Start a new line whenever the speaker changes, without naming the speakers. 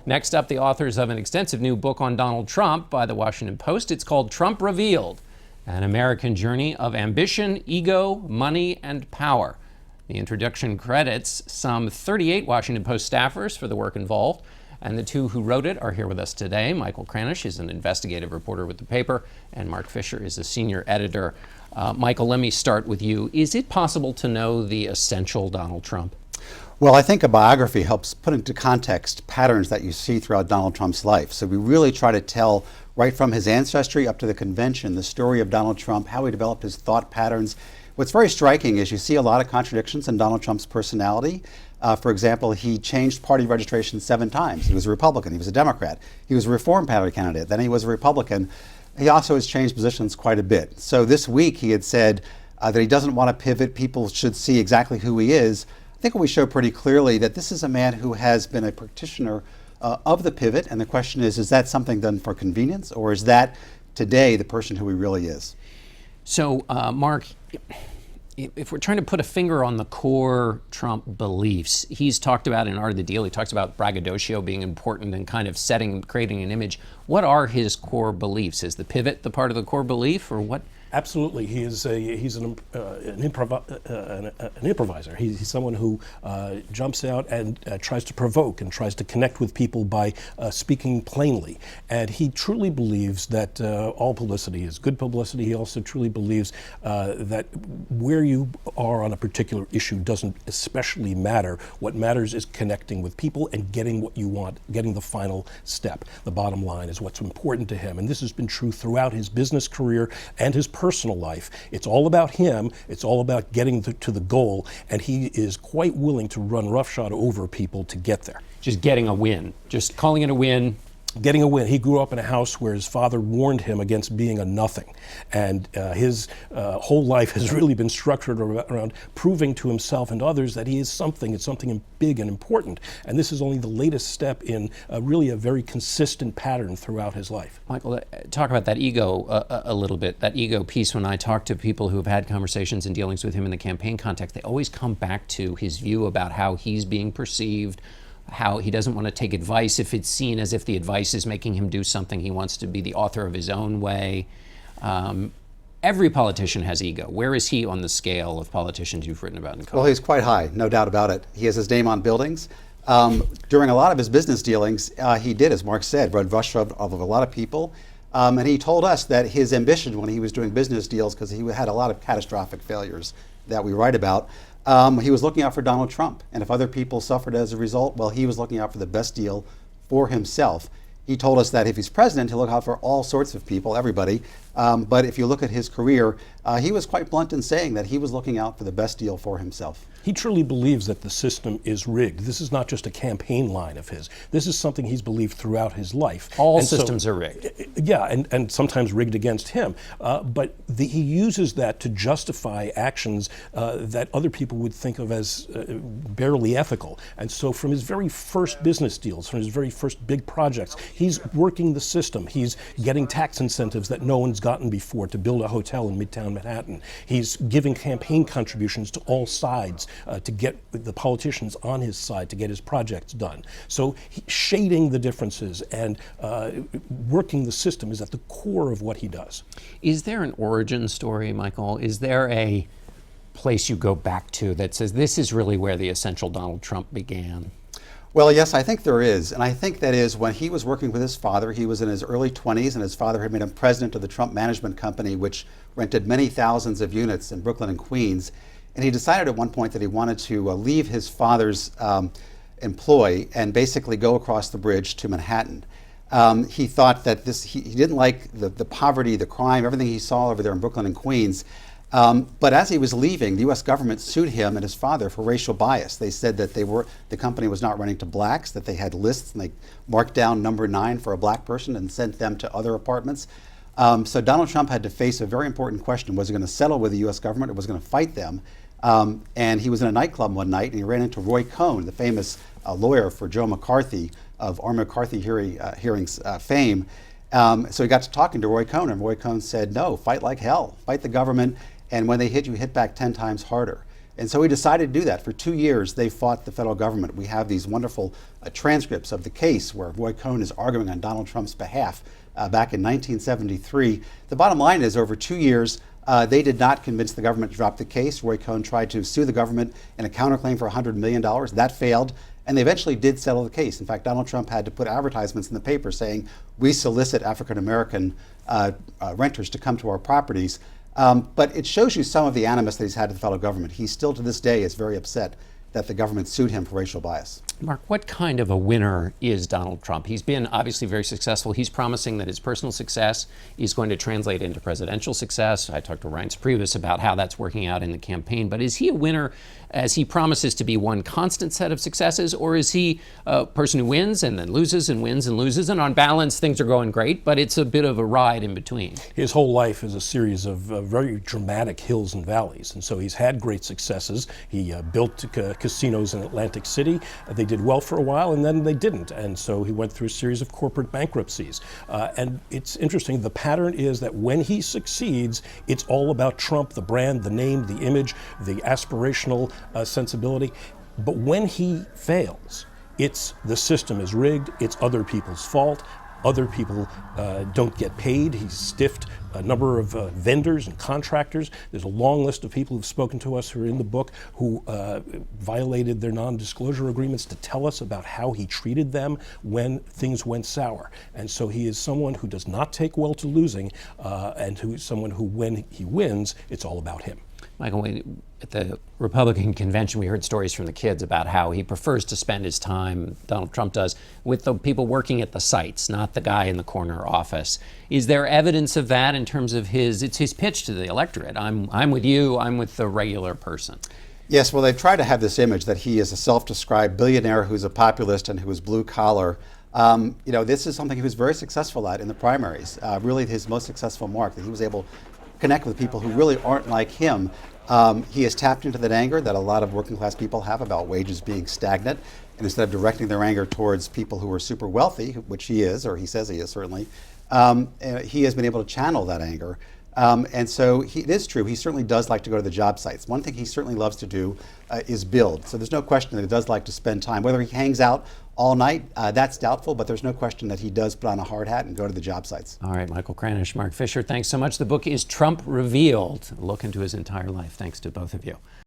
Next up, the authors of an extensive new book on Donald Trump by the Washington Post. It's called Trump Revealed, An American Journey of Ambition, Ego, Money, and Power. The introduction credits some 38 Washington Post staffers for the work involved, and the two who wrote it are here with us today. Michael Kranish is an investigative reporter with the paper, and Marc Fisher is a senior editor. Michael, let me start with you. Is it possible to know the essential Donald Trump?
Well, I think a biography helps put into context patterns that you see throughout Donald Trump's life. So we really try to tell, right from his ancestry up to the convention, the story of Donald Trump, how he developed his thought patterns. What's very striking is you see a lot of contradictions in Donald Trump's personality. For example, he changed party registration 7 times. He was a Republican, he was a Democrat, he was a Reform Party candidate, then he was a Republican. He also has changed positions quite a bit. So this week he had said that he doesn't want to pivot, people should see exactly who he is. I think we show pretty clearly that this is a man who has been a practitioner of the pivot, and the question is that something done for convenience, or is that today the person who he really is?
So, Marc, if we're trying to put a finger on the core Trump beliefs, he's talked about in Art of the Deal, he talks about braggadocio being important and kind of creating an image. What are his core beliefs? Is the pivot the part of the core belief, or what?
Absolutely, he's an improviser. He's someone who jumps out and tries to provoke and tries to connect with people by speaking plainly. And he truly believes that all publicity is good publicity. He also truly believes that where you are on a particular issue doesn't especially matter. What matters is connecting with people and getting what you want, getting the final step. The bottom line is what's important to him. And this has been true throughout his business career and his personal life. It's all about him. It's all about getting to the goal, and he is quite willing to run roughshod over people to get there.
Just getting a win, just calling it a win.
Getting a win. He grew up in a house where his father warned him against being a nothing. And his whole life has really been structured around proving to himself and others that he is something. It's something big and important. And this is only the latest step in really a very consistent pattern throughout his life.
Michael, talk about that ego a little bit, that ego piece. When I talk to people who have had conversations and dealings with him in the campaign context, they always come back to his view about how he's being perceived, how he doesn't want to take advice if it's seen as if the advice is making him do something. He wants to be the author of his own way. Every politician has ego. Where is he on the scale of politicians you've written about in college?
Well, he's quite high, no doubt about it. He has his name on buildings. During a lot of his business dealings, he did, as Marc said, run roughshod of a lot of people. And he told us that his ambition when he was doing business deals, because he had a lot of catastrophic failures that we write about, he was looking out for Donald Trump. And if other people suffered as a result, well, he was looking out for the best deal for himself. He told us that if he's president, he'll look out for all sorts of people, everybody. But if you look at his career, he was quite blunt in saying that he was looking out for the best deal for himself.
He truly believes that the system is rigged. This is not just a campaign line of his. This is something he's believed throughout his life.
All systems are rigged.
Yeah, and sometimes rigged against him. But he uses that to justify actions that other people would think of as barely ethical. And so from his very first business deals, from his very first big projects, he's working the system. He's getting tax incentives that no one's gotten before to build a hotel in Midtown Manhattan. He's giving campaign contributions to all sides to get the politicians on his side to get his projects done. So shading the differences and working the system is at the core of what he does.
Is there an origin story, Michael? Is there a place you go back to that says this is really where the essential Donald Trump began?
Well, yes, I think there is. And I think that is when he was working with his father. He was in his early 20s, and his father had made him president of the Trump Management Company, which rented many thousands of units in Brooklyn and Queens. And he decided at one point that he wanted to leave his father's employ and basically go across the bridge to Manhattan. He thought that he didn't like the poverty, the crime, everything he saw over there in Brooklyn and Queens. But as he was leaving, the U.S. government sued him and his father for racial bias. They said that the company was not renting to blacks, that they had lists, and they marked down number 9 for a black person and sent them to other apartments. So Donald Trump had to face a very important question. Was he going to settle with the U.S. government, or was he going to fight them? And he was in a nightclub one night, and he ran into Roy Cohn, the famous lawyer for Joe McCarthy of our McCarthy hearings fame. So he got to talking to Roy Cohn, and Roy Cohn said, no, fight like hell, fight the government, and when they hit you, hit back 10 times harder. And so he decided to do that. For 2 years, they fought the federal government. We have these wonderful transcripts of the case where Roy Cohn is arguing on Donald Trump's behalf back in 1973. The bottom line is, over 2 years, they did not convince the government to drop the case. Roy Cohn tried to sue the government in a counterclaim for $100 million. That failed, and they eventually did settle the case. In fact, Donald Trump had to put advertisements in the paper saying, "We solicit African-American renters to come to our properties." But it shows you some of the animus that he's had to the federal government. He still, to this day, is very upset that the government sued him for racial bias.
Marc, what kind of a winner is Donald Trump? He's been obviously very successful. He's promising that his personal success is going to translate into presidential success. I talked to Reince Priebus about how that's working out in the campaign. But is he a winner as he promises to be one constant set of successes, or is he a person who wins and then loses and wins and loses, and on balance things are going great, but it's a bit of a ride in between?
His whole life is a series of very dramatic hills and valleys, and so he's had great successes. He built casinos in Atlantic City. They did well for a while, and then they didn't, and so he went through a series of corporate bankruptcies. And it's interesting, the pattern is that when he succeeds, it's all about Trump, the brand, the name, the image, the aspirational sensibility. But when he fails, it's the system is rigged, it's other people's fault, other people don't get paid. He's stiffed a number of vendors and contractors. There's a long list of people who've spoken to us who are in the book who violated their non-disclosure agreements to tell us about how he treated them when things went sour. And so he is someone who does not take well to losing, and who is someone who, when he wins, it's all about him.
Michael, at the Republican convention, we heard stories from the kids about how he prefers to spend his time, Donald Trump does, with the people working at the sites, not the guy in the corner office. Is there evidence of that in terms of it's his pitch to the electorate? I'm with you, I'm with the regular person.
Yes, well, they've tried to have this image that he is a self-described billionaire who's a populist and who is blue collar. This is something he was very successful at in the primaries. Really his most successful mark, that he was able to connect with people who really aren't like him. He has tapped into that anger that a lot of working class people have about wages being stagnant, and instead of directing their anger towards people who are super wealthy, which he is, or he says he is certainly, he has been able to channel that anger. And so it is true, he certainly does like to go to the job sites. One thing he certainly loves to do is build. So there's no question that he does like to spend time. Whether he hangs out all night, that's doubtful, but there's no question that he does put on a hard hat and go to the job sites.
All right, Michael Kranish, Marc Fisher, thanks so much. The book is Trump Revealed, a look into his entire life. Thanks to both of you.